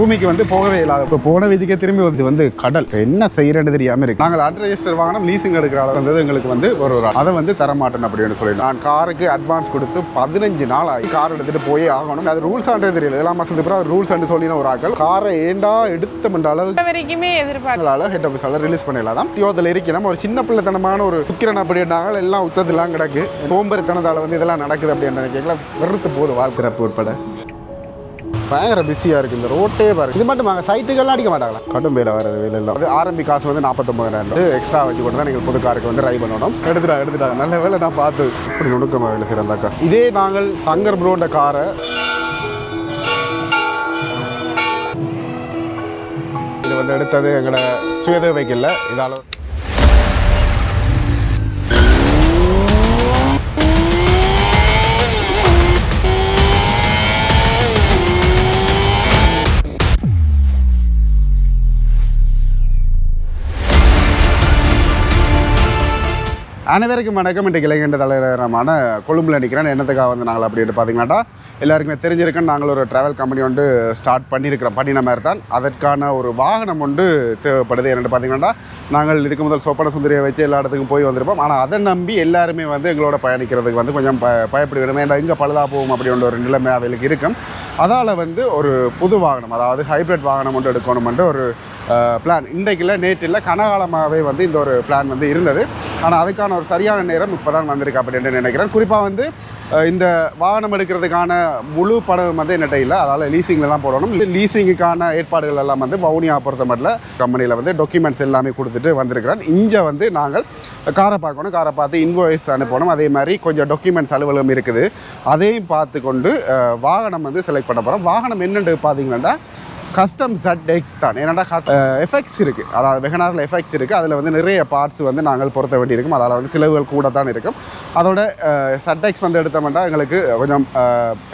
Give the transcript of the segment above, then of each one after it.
ரூமிக்கு வந்து போகவே இல்லாத இப்போ போன வீதிக்கே திரும்பி வந்து கடல் என்ன செய்யறேன்னு தெரியாமல் இருக்கு. நாங்கள் அட்ரெஜிஸ்டர் வாங்கினோம், லீசிங் எடுக்கிற அளவு வந்து எங்களுக்கு வந்து ஒரு அதை வந்து தரமாட்டேன் அப்படின்னு சொல்லி நான் காருக்கு அட்வான்ஸ் கொடுத்து 15 நாள் ஆகி கார் எடுத்துட்டு போயே ஆகணும். அது ரூல்ஸ் ஆண்டே தெரியல. 7 மாசத்துக்கு அப்புறம் ரூல்ஸ் ஆண்டு சொல்லின ஒரு ஆக்கள் காரை ஏண்டா எடுத்த அளவுக்கு வரைக்குமே எதிர்பார்க்கலால ஹெட் ஆஃபீஸால ரிலீஸ் பண்ணிடலாம். தியோதில் இருக்கணும் ஒரு சின்ன பிள்ளைத்தனமான ஒரு சுக்கிரன் அப்படின்னாங்க எல்லாம் உச்சத்தெல்லாம் கிடக்கு. சோம்பேறித்தனத்தால வந்து இதெல்லாம் நடக்குது அப்படின்னு நினைக்கலாம். வெறுத்து போகுது வாழ்க்கை உட்பட பயங்கர பிஸியாக இருக்குது. இந்த ரோட்டே பாருங்க. இது மட்டும் வாங்க சைட்டுகள்லாம் அடிக்க மாட்டாங்களா? கடும் வேலை வர வேலை இல்லை. அது ஆரம்பி காசு வந்து 49,000 எக்ஸ்ட்ரா வச்சு கொண்டு தான் நீங்கள் புது காருக்கு வந்து ட்ரை பண்ணணும். எடுத்துட்டாங்க நல்ல வேலை. நான் பார்த்து இப்படி நுணுக்கமாக வேலை செய்கிறந்தாக்கா. இதே நாங்கள் சங்கர் ப்ரோண்ட காரை இது வந்து எடுத்தது எங்களை சுயத வைக்கல. இதால் அனைவருக்கும் வணக்கம். இன்றைக்கு இளைஞர் தலைவரமான கொழும்பில் நிற்கிறேன். என்னத்துக்காக வந்து நாங்கள் அப்படின்ட்டு பார்த்தீங்கன்னா எல்லாருக்குமே தெரிஞ்சிருக்கேன். நாங்கள் ஒரு ட்ராவல் கம்பெனி வந்து ஸ்டார்ட் பண்ணின மாதிரி தான். அதற்கான ஒரு வாகனம் ஒன்று தேவைப்படுது. என்னென்னு பார்த்தீங்கன்னா நாங்கள் இதுக்கு முதல் சொப்பன சுந்தரியை வச்சு எல்லா இடத்துக்கும் போய் வந்திருப்போம். ஆனால் அதை நம்பி எல்லாருமே வந்து எங்களோட பயணிக்கிறதுக்கு வந்து கொஞ்சம் பயப்படுகிறோம். ஏன்னா இங்கே பழுதாக போகும் அப்படின்ற ஒரு நிலைமை அவைகளுக்கு இருக்கும். அதால் வந்து ஒரு புது வாகனம், அதாவது ஹைப்ரிட் வாகனம் ஒன்று எடுக்கணுமென்று ஒரு பிளான் இன்றைக்கில் நேற்றில் கனகாலமாகவே வந்து இந்த ஒரு பிளான் வந்து இருந்தது. ஆனால் அதுக்கான ஒரு சரியான நேரம் இப்போ தான் வந்திருக்கு அப்படின்னு நினைக்கிறேன். குறிப்பாக வந்து இந்த வாகனம் எடுக்கிறதுக்கான முழு பணம் வந்து என்னட்ட இல்லை. அதால் லீசிங்கில் தான் போடணும். லீசிங்குக்கான ஏற்பாடுகள் எல்லாம் வந்து வவுனியா பொறுத்த மட்டும் கம்பெனியில் வந்து டாக்குமெண்ட்ஸ் எல்லாமே கொடுத்துட்டு வந்திருக்கிறேன். இங்கே வந்து நாங்கள் காரை பார்க்கணும், காரை பார்த்து இன்வாய்ஸ் அனுப்பணும். அதே மாதிரி கொஞ்சம் டாக்குமெண்ட்ஸ் அலுவலகம் இருக்குது, அதையும் பார்த்து கொண்டு வாகனம் வந்து செலக்ட் பண்ண போகிறோம். வாகனம் என்னென்று பார்த்தீங்கன்னா கஸ்டம் ZX தான். ஏன்னா எஃபெக்ட்ஸ் இருக்குது, அதாவது வெகனாரில் எஃபெக்ட்ஸ் இருக்குது. அதில் வந்து நிறைய பார்ட்ஸ் வந்து நாங்கள் பொருத்த வேண்டியிருக்கும். அதில் வந்து செலவுகள் கூட தான் இருக்கும். அதோட ZX வந்து எடுத்தோம்னா எங்களுக்கு கொஞ்சம்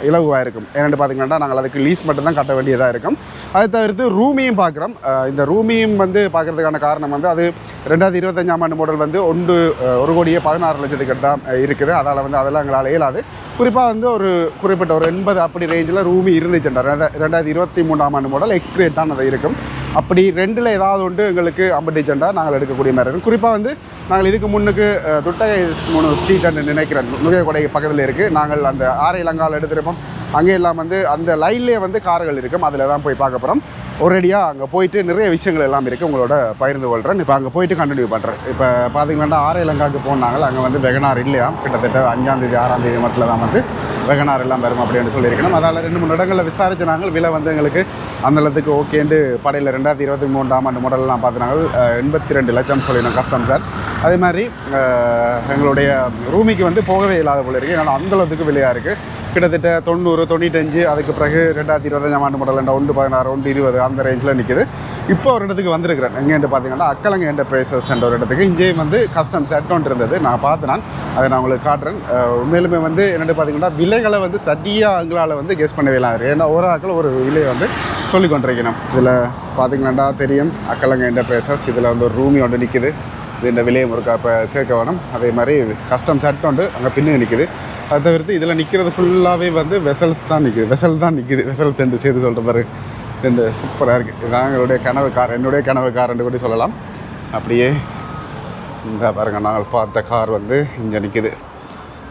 இலகுவாக இருக்கும். ஏன்னு பார்த்தீங்கன்னா நாங்கள் அதுக்கு லீஸ் மட்டும்தான் கட்ட வேண்டியதாக இருக்கும். அதை தவிர்த்து ரூமியும் பார்க்குறோம். இந்த ரூமியும் வந்து பார்க்குறதுக்கான காரணம் வந்து அது 2025ஆம் ஆண்டு மாடல் வந்து 1,16,00,000 தான் இருக்குது. அதால் வந்து அதெல்லாம் எங்களால் இயலாது. குறிப்பாக வந்து ஒரு குறிப்பிட்ட ஒரு 80 அப்படி ரேஞ்சில் ரூமி இருந்துச்சுண்டா 2023ஆம் ஆண்டு மாடல் எக்ஸ்கிரேட் தான் அது இருக்கும். அப்படி ரெண்டில் ஏதாவது ஒன்று எங்களுக்கு அம்பட்டிச்சண்டா நாங்கள் எடுக்கக்கூடிய மாதிரி இருக்கும். குறிப்பாக வந்து நாங்கள் இதுக்கு முன்னுக்கு துட்டகை 3 ஸ்ட்ரீட் நினைக்கிறேன், நுகையகொடை பக்கத்தில் இருக்குது. நாங்கள் அந்த ஆரை இலங்காவில் எடுத்துருப்போம். அங்கே எல்லாம் வந்து அந்த லைன்லேயே வந்து கார்கள் இருக்கும். அதில் தான் போய் பார்க்க போகிறோம். ஒரேடியாக அங்கே போயிட்டு நிறைய விஷயங்கள் எல்லாம் இருக்குது, உங்களோட பகிர்ந்து கொள்கிறேன். இப்போ அங்கே போயிட்டு கண்டினியூ பண்ணுறேன். இப்போ பார்த்தீங்கன்னா ஆரை இலங்காவுக்கு போனாங்க. அங்கே வந்து வெகனார் இல்லையா, கிட்டத்தட்ட 5ஆம் தேதி 6ஆம் தேதி மட்டும் தான் வந்து வெகனார் எல்லாம் வரும் அப்படின்னு சொல்லியிருக்கணும். அதால் 2-3 இடங்களில் விசாரிச்சு நாங்கள் விலை வந்து எங்களுக்கு அந்தளத்துக்கு ஓகேண்டு படையில் 2023ஆம் ஆண்டு மாடல்லாம் பார்த்தினாங்க 82 லட்சம் சொல்லிடணும் கஸ்டம் சார். அதே மாதிரி எங்களுடைய ரூமிக்கு வந்து போகவே இல்லாத போல இருக்குது. ஏன்னா அந்தளவுக்கு விலையாக இருக்குது. கிட்டத்தட்ட 90, 95, அதுக்கு பிறகு 2025ஆம் ஆண்டு மாடல் 116, 120 அந்த ரேஞ்சில் நிற்கிது. இப்போ ஒரு இடத்துக்கு வந்திருக்கிறேன். எங்கேன்னு பார்த்தீங்கன்னா அக்கலங்க என்டர்பிரைசஸ் என்ற ஒரு இடத்துக்கு. இங்கேயும் வந்து கஸ்டம் செட் ஒன்று இருந்தது, நான் பார்த்தேன். அதை நான் உங்களுக்கு காட்டுறேன். உண்மையிலுமே வந்து என்னென்னு பார்த்தீங்கன்னா விலைகளை வந்து சரியாக எங்களால் வந்து கெஸ் பண்ணவேலாம் இருக்குது. ஏன்னா ஒரு ஆக்கள் ஒரு விலையை வந்து சொல்லி கொண்டிருக்கணும். இதில் பார்த்தீங்கன்னா தெரியும் அக்கலங்க என்டர்பிரைசஸ். இதில் வந்து ஒரு ரூமி ஒன்று நிற்குது. இது இந்த விலையை முறுக்கா இப்போ கேட்க வேணும். அதே மாதிரி கஸ்டம் செட் ஒன்று அங்கே பின்னு நிற்குது. அதை தவிர்த்து இதில் நிற்கிறது ஃபுல்லாகவே வந்து வெசல்ஸ் தான் நிற்குது. வெசல்ஸ் என்று செய்து சொல்கிற மாதிரி இந்த சூப்பராக இருக்குது. இதுதான் எங்களுடைய கனவு கார், என்னுடைய கனவு கார் என்று கூட சொல்லலாம். அப்படியே இந்த பாருங்கள், நாங்கள் பார்த்த கார் வந்து இங்கே நிற்குது,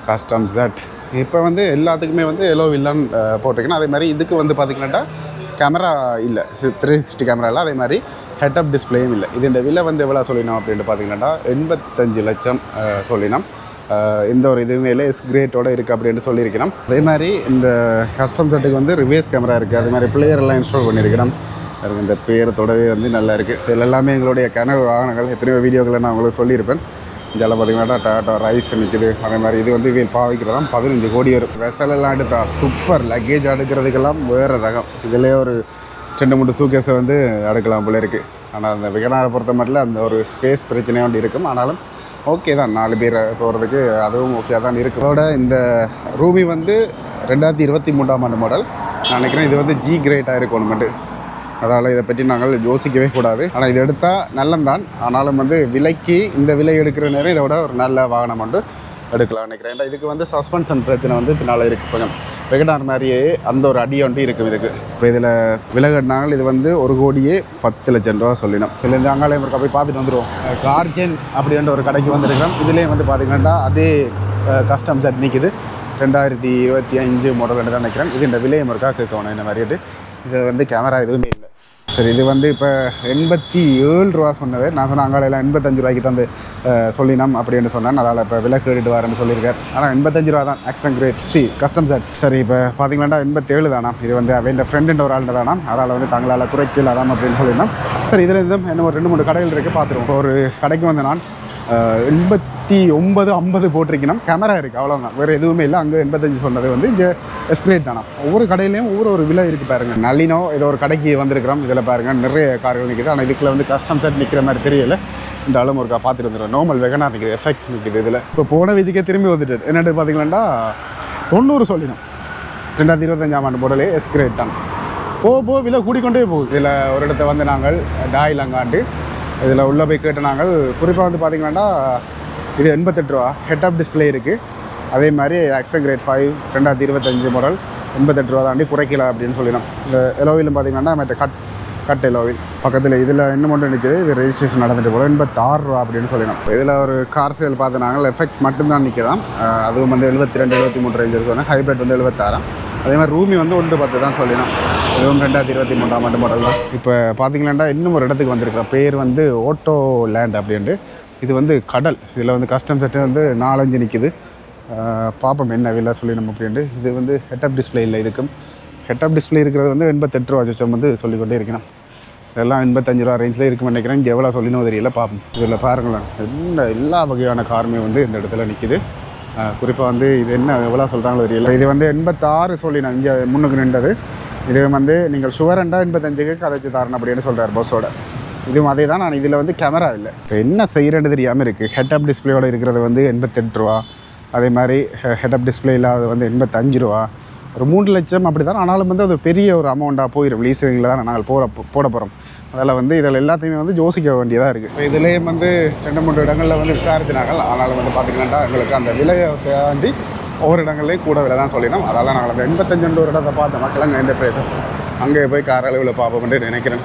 கஸ்டம் செட். இப்போ வந்து எல்லாத்துக்குமே வந்து எல்லோ வில்லான்னு போட்டிருக்கேன். அதே மாதிரி இதுக்கு வந்து பார்த்திங்கன்னாட்டா கேமரா இல்லை, 360 கேமரா இல்லை. அதே மாதிரி ஹெட்அப் டிஸ்பிளேயும் இல்லை. இது இந்த விலை வந்து எவ்வளோ சொல்லினோம் அப்படின்ட்டு பார்த்தீங்கன்னா 85 லட்சம் சொல்லினோம். எந்த ஒரு இதுவுமே இல்லை, கிரேட்டோடு இருக்குது அப்படின்னு சொல்லியிருக்கணும். அதே மாதிரி இந்த கஸ்டம் செட்டுக்கு வந்து ரிவர்ஸ் கேமரா இருக்குது. அதே மாதிரி பிளேயர் எல்லாம் இன்ஸ்டால் பண்ணியிருக்கணும். அதுக்கு இந்த பேரத்தோடவே வந்து நல்லா இருக்குது. இதில் எல்லாமே எங்களுடைய கனவு வாகனங்கள். எத்தனையோ வீடியோக்களை நான் உங்களுக்கு சொல்லியிருப்பேன். இதெல்லாம் பார்த்தீங்கன்னா டாட்டா ரைஸ் நிற்குது. அதே மாதிரி இது வந்து இவன் பாவிக்கிறதா 15 கோடி வரும். வெசலெல்லாம் எடுத்தா சூப்பர். லக்கேஜ் அடுக்கிறதுக்கெல்லாம் வேறு ரகம். இதிலே ஒரு 2-3 சூக்கேஸை வந்து அடுக்கலாம் போல இருக்குது. ஆனால் அந்த விகனாரை பொறுத்த மட்டும் அந்த ஒரு ஸ்பேஸ் பிரச்சனையாக ஒன்று இருக்கும். ஆனாலும் ஓகே தான், 4 பேர் போகிறதுக்கு அதுவும் ஓகே தான் இருக்குது. அதோட இந்த ரூமி வந்து 2023ஆம் ஆண்டு மாடல். நான் நினைக்கிறேன் இது வந்து ஜி கிரேட்டாக இருக்கணுமெண்டு. அதால் இதை பற்றி நாங்கள் யோசிக்கவே கூடாது. ஆனால் இது எடுத்தால் நல்லந்தான். ஆனாலும் வந்து விலைக்கு இந்த விலை எடுக்கிற நேரம் இதோட ஒரு நல்ல வாகனம் வந்து எடுக்கலாம் நினைக்கிறேன். ஏன்னா இதுக்கு வந்து சஸ்பென்ஷன் பிரச்சனை வந்து பின்னால் இருக்குது. கொஞ்சம் வெகனார் மாதிரியே அந்த ஒரு அடி ஒன்று இருக்கும் இதுக்கு. இப்போ இதில் விலை கட்டினாங்க. இது வந்து 1,10,00,000 ரூபா சொல்லினோம். இதுலேருந்து அங்காலயம் இருக்க போய் பார்த்துட்டு வந்துடுவோம். கார்ஜென் அப்படின்ற ஒரு கடைக்கு வந்துருக்கிறோம். இதுலேயும் வந்து பார்த்திங்கன்னா அதே கஸ்டம் செட் நிற்கிது. 2025 மாடல் தான் நினைக்கிறேன். இது இந்த விலையம் இருக்கா கேட்கணும் இந்த மாதிரிட்டு. இது வந்து கேமரா எதுவுமே இல்லை. சரி, இது வந்து இப்போ 87 ரூபா சொன்னது. நான் சொன்ன அங்காலையில் 85 ரூபாய்க்கு தந்து சொல்லினோம் அப்படின்னு சொன்னேன். அதனால் இப்போ விலை கேட்டுட்டு வரேன்னு சொல்லியிருக்காரு. ஆனால் 85 ரூபா தான் ஆக்சன் கிரேட் கஸ்டம் செட். சரி, இப்போ பார்த்தீங்கன்னா 87 தானா. இது வந்து அவன் ஃப்ரெண்டுன்ற ஒரு ஆள் தானா. அதனால் வந்து தங்களால் குறைக்கலாதாம் அப்படின்னு சொல்லியிருந்தோம். சரி, இதில் இருந்து என்ன ஒரு 2-3 கடைகள் இருக்குது பார்த்துருவோம். ஒரு கடைக்கு வந்து நான் 89, 50 போட்டிருக்கணும். கேமரா இருக்குது, அவ்வளோதான், வேறு எதுவுமே இல்லை. அங்கே 85 சொன்னது வந்து இங்கே எஸ்கிரேட் தானா. ஒவ்வொரு கடையிலையும் ஒவ்வொரு விலை இருக்குது பாருங்கள். நளினோ ஏதோ ஒரு கடைக்கு வந்திருக்கிறோம். இதில் பாருங்கள் நிறைய கார்கள் நிற்கிது. ஆனால் இதுக்குள்ள வந்து கஸ்டம் செட் நிற்கிற மாதிரி தெரியல. இந்த அளவு ஒருக்கா பார்த்துட்டு வந்துடுறோம். நார்மல் வெகனார் நிற்கிது, எஃபெக்ட்ஸ் நிற்கிது. இதில் இப்போ போன வீதிக்கே திரும்பி வந்துட்டு என்னென்னு பார்த்தீங்கன்னா 90 சொல்லினோம். 2025ஆம் ஆண்டு மாடலே எஸ்கிரேட் தான். போக விலை கூடிக்கொண்டே போகுது. இதில் ஒரு இடத்த வந்து நாங்கள் டாயிலங்காண்டு இதில் உள்ளே போய் கேட்டு நாங்கள் குறிப்பாக வந்து பார்த்திங்கன்னா இது 88 ரூபா ஹெட்-அப் டிஸ்பிளே இருக்குது. அதே மாதிரி ஆக்சன் கிரேட் 5 2025 மாடல் 88 ரூபா தாண்டி குறைக்கல அப்படின்னு சொல்லிடணும். இந்த எலோவிலும் பார்த்திங்கன்னா மற்ற கட் எலோவில் பக்கத்தில் இதில் இன்னும் மட்டும் நிற்கிது. இது ரெஜிஸ்ட்ரேஷன் நடந்துட்டு போல 86 ரூபா அப்படின்னு சொல்லிடணும். இதில் ஒரு கார் சேல் பார்த்து நாங்கள் எஃபெக்ட்ஸ் மட்டும்தான் நிற்கதான். அதுவும் வந்து 72, 73 ரேஞ்சு சொன்னேன். ஹைப்ரிட் வந்து 76. அதே மாதிரி ரூமி வந்து 110 தான் சொல்லிடணும். இதுவும் 2023ஆம் ஆண்டு மாடல் தான். இப்போ பார்த்தீங்கன்னா இன்னும் ஒரு இடத்துக்கு வந்திருக்கிறோம். பேர் வந்து ஓட்டோ லேண்ட் அப்படின்ட்டு. இது வந்து கடல். இதில் வந்து கஸ்டம் செட்டு வந்து 4-5 நிற்கிது. பார்ப்போம் என்ன விலை சொல்லிடணும் அப்படின்ட்டு. இது வந்து ஹெட்-அப் டிஸ்பிளே இல்லை. இதுக்கும் ஹெட்-அப் டிஸ்பிளே இருக்கிறது வந்து 88 ரூபா சொச்சம் வந்து சொல்லிக்கொண்டே இருக்கணும். இதெல்லாம் 85 ரூபா ரேஞ்சில் இருக்குன்னு நினைக்கிறேன். இங்கே எவ்வளோ சொல்லினோ தெரியல, பார்ப்போம். இதில் பாருங்களேன், எல்லா வகையான காருமே வந்து இந்த இடத்துல நிற்கிது. குறிப்பாக வந்து இது என்ன எவ்வளோ சொல்கிறாங்களோ தெரியல. இது வந்து 86 சொல்லினேன் இங்கே முன்னுக்கு நின்றது. இது வந்து நீங்கள் ஷுவரண்டா 85க்கு கதைச்சி தரணும் அப்படின்னு சொல்கிறார் பஸ்ஸோட. இதுவும் அதே தான். நான் இதில் வந்து கேமரா இல்லை. இப்போ என்ன செய்கிறேன்னு தெரியாமல் இருக்குது. ஹெட்-அப் டிஸ்பிளேயோட இருக்கிறது வந்து 88 ரூபா. அதே மாதிரி ஹெட்-அப் டிஸ்பிளே இல்லாத வந்து 85 ரூபா. ஒரு 3 லட்சம் அப்படி தான். ஆனாலும் வந்து அது பெரிய ஒரு அமௌண்ட்டாக போயிடும். லீஸிங்கில் தான் நாங்கள் போட போகிறோம். அதில் வந்து இதில் எல்லாத்தையுமே வந்து யோசிக்க வேண்டியதாக இருக்குது. இப்போ இதுலேயும் வந்து 2-3 இடங்களில் வந்து விசாரித்தினாங்க. ஆனாலும் வந்து பார்த்திங்கன்னா எங்களுக்கு அந்த விலையை தாண்டி ஒவ்வொரு இடங்கள்லேயும் கூட விலை தான் சொல்லினோம். அதெல்லாம் நாங்கள் அந்த 85 ஒரு இடத்தை பார்த்த மக்கள் அங்கே எந்த ப்ரைஸஸ் அங்கே போய் கார் அளவில் பார்ப்போம்னு நினைக்கிறேன்.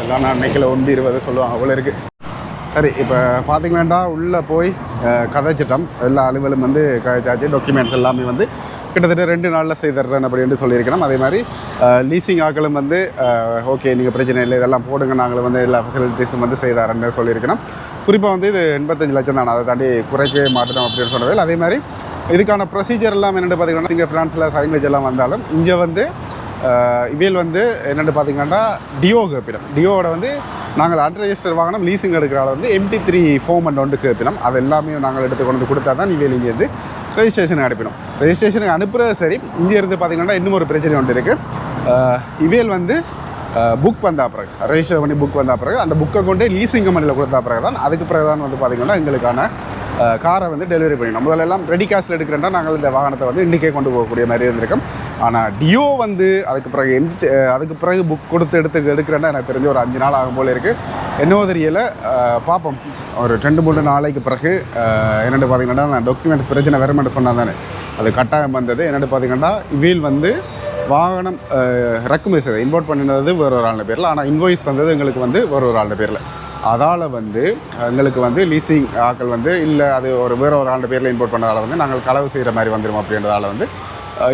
எல்லாம் நான் நினைக்கல 120 சொல்லுவாங்க அவ்வளோ இருக்குது. சரி, இப்போ பார்த்திங்கன்னா உள்ளே போய் கதைச்சிட்டோம். எல்லா அலுவலும் வந்து கதைச்சாச்சு. டாக்குமெண்ட்ஸ் எல்லாமே வந்து கிட்டத்தட்ட 2 நாளில் செய்தர்றேன் அப்படின்னு சொல்லியிருக்கிறோம். அதே மாதிரி லீசிங் ஆக்களும் வந்து ஓகே, நீங்கள் பிரச்சனை இல்லை, இதெல்லாம் போடுங்க, நாங்களும் வந்து எல்லா ஃபெசிலிட்டிஸும் வந்து செய்தாரன்னு சொல்லியிருக்கிறோம். குறிப்பாக வந்து இது 85 லட்சம் தான். அதை தாண்டி குறைக்கவே மாட்டோம் அப்படின்னு சொன்னவே. அதே மாதிரி இதுக்கான ப்ரொசீஜர் எல்லாம் என்னென்னு பார்த்திங்கன்னா இங்கே ஃப்ரான்ஸில் சைன்வேஜ் எல்லாம் வந்தாலும் இங்கே வந்து இவையில் வந்து என்னென்னு பார்த்திங்கன்னா டியோ கேட்பினோம். டியோவோட வந்து நாங்கள் அன்ரெஜிஸ்டர் வாங்கினோம். லீசிங் எடுக்கிறால வந்து MT3 ஃபார்ம் வந்து கேட்பினோம். அது எல்லாமே நாங்கள் எடுத்து கொண்டு கொடுத்தா தான் இவையில் இங்கே வந்து ரெஜிஸ்ட்ரேஷனுக்கு அனுப்பினோம். ரெஜிஸ்ட்ரேஷனுக்கு அனுப்புகிறது சரி. இங்கே இருந்து பார்த்திங்கன்னா இன்னும் ஒரு பிரச்சனை ஒன்று இருக்குது. இவையில் வந்து புக் வந்தா பிறகு ரெஜிஸ்டர் பண்ணி புக் வந்தா பிறகு அந்த புக்கை கொண்டு லீசிங் கம்பெனியில் கொடுத்தா பிறகு தான் அதுக்கு பிறகு தான் வந்து பார்த்திங்கன்னா எங்களுக்கான காரை வந்து டெலிவரி பண்ணிடணும். முதலெல்லாம் ரெடி காசில் எடுக்கிறேன்னா நாங்கள் இந்த வாகனத்தை வந்து இன்றைக்கே கொண்டு போகக்கூடிய மாதிரி இருந்திருக்கோம். ஆனால் டியோ வந்து அதுக்கு பிறகு புக் கொடுத்து எடுக்கிறேன்னா எனக்கு தெரிஞ்ச ஒரு 5 நாள் ஆகும் போல் இருக்குது. என்னவோ தெரியல, பார்ப்போம். ஒரு 2-3 நாளைக்கு பிறகு என்னென்னு பார்த்திங்கன்னா நான் டாக்குமெண்ட்ஸ் பிரச்சனை வருமென்று சொன்னால் தானே அது கட்டாயம் வந்தது. என்னென்னு பார்த்திங்கன்னா இவீல் வந்து வாகனம் இறக்குமதி செய்த இம்போர்ட் பண்ணினது வேறு ஒரு ஆளுடைய பேரில். ஆனால் இன்வாய்ஸ் தந்தது எங்களுக்கு வந்து வேறு ஒரு ஆளுடைய பேரில். அதால் வந்து எங்களுக்கு வந்து லீசிங் ஆக்கள் வந்து இல்லை அது வேறு ஒரு ஆளுடைய பேரில் இம்போர்ட் பண்ணதால் வந்து நாங்கள் களவு செய்கிற மாதிரி வந்துடும் அப்படின்றதால வந்து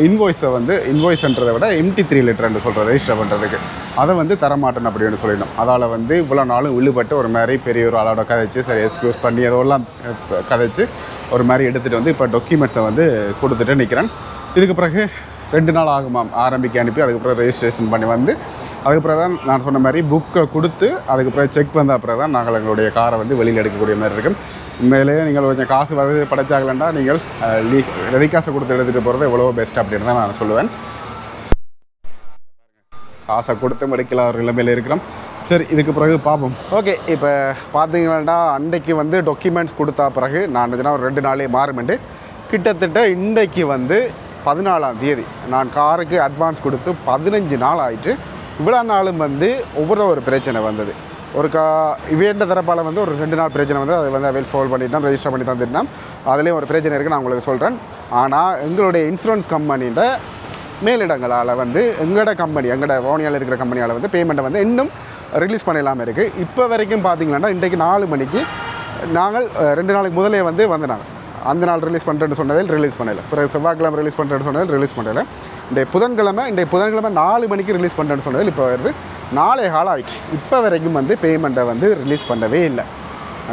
இன்வாய்ஸ்ன்றதை விட MT3 லெட்டர்ன்னு சொல்கிற ரெஜிஸ்டர் பண்ணுறதுக்கு அதை வந்து தரமாட்டேன் அப்படின்னு சொல்லிடணும். அதால் வந்து இவ்வளோ நாளும் விழுபட்டு ஒரு மாதிரி பெரிய ஒரு ஆளோட கதைச்சு சரி எக்ஸ்கியூஸ் பண்ணி அதெல்லாம் கதைச்சு ஒரு மாதிரி எடுத்துகிட்டு வந்து இப்போ டாக்குமெண்ட்ஸை வந்து கொடுத்துட்டு நிற்கிறேன். இதுக்கு பிறகு 2 நாள் ஆகுமாம் ஆரம்பிக்க அனுப்பி அதுக்கப்புறம் ரெஜிஸ்ட்ரேஷன் பண்ணி வந்து அதுக்கப்புறம் தான் நான் சொன்ன மாதிரி புக்கை கொடுத்து அதுக்கப்புறம் செக் பண்ண அப்புறம் தான் நாங்கள் எங்களுடைய காரை வந்து வெளியில் எடுக்கக்கூடிய மாதிரி இருக்கும். உண்மையிலேயே நீங்கள் கொஞ்சம் காசு வருது படைச்சாகலன்னா நீங்கள் ரெடி காசை கொடுத்து எடுத்துகிட்டு போகிறது எவ்வளோ பெஸ்ட் அப்படின்னு தான் நான் சொல்லுவேன். காசை கொடுத்து எடுக்கலாம் ஒரு நிலைமையில் இருக்கிறோம். சரி, இதுக்கு பிறகு பார்ப்போம். ஓகே, இப்போ பார்த்தீங்கன்னா அன்றைக்கு வந்து டாக்குமெண்ட்ஸ் கொடுத்தா பிறகு நான் ஒரு 2 நாளே மாறுமெண்டு கிட்டத்தட்ட இன்றைக்கு வந்து 14ஆம் தேதி நான் காருக்கு அட்வான்ஸ் கொடுத்து 15 நாள் ஆயிடுச்சு. இவ்வளோ நாளும் வந்து ஒரு பிரச்சனை வந்தது. இவேண்ட தரப்பால் வந்து ஒரு 2 நாள் பிரச்சனை வந்து அதை வந்து அவையில் சால்வ் பண்ணிட்டோம், ரெஜிஸ்டர் பண்ணி தந்துட்டோம். அதுலேயும் ஒரு பிரச்சனை இருக்குது, நான் உங்களுக்கு சொல்கிறேன். ஆனால் எங்களுடைய இன்சூரன்ஸ் கம்பெனிகிட்ட மேலிடங்களால் வந்து எங்களோட கம்பெனி எங்களோட ஓனியால் இருக்கிற கம்பெனியால் வந்து பேமெண்ட்டை வந்து இன்னும் ரிலீஸ் பண்ணலாமல் இருக்குது. இப்போ வரைக்கும் பார்த்தீங்கன்னா இன்றைக்கு 4 மணிக்கு நாங்கள் 2 நாளைக்கு முதலே வந்து வந்தாங்க. அந்த நாள் ரிலீஸ் பண்ணுறேன்னு சொன்னதில் ரிலீஸ் பண்ணலை. பிறகு செவ்வாய்க்கிழமை ரிலீஸ் பண்ணுறேன்னு சொன்னதில் ரிலீஸ் பண்ணலை. இன்றைய புதன்கிழமை 4 மணிக்கு ரிலீஸ் பண்ணுறேன்னு சொன்னதில் இப்போ வருது 4 காலம் ஆயிடுச்சு. இப்போ வரைக்கும் வந்து பேமெண்ட்டை வந்து ரிலீஸ் பண்ணவே இல்லை.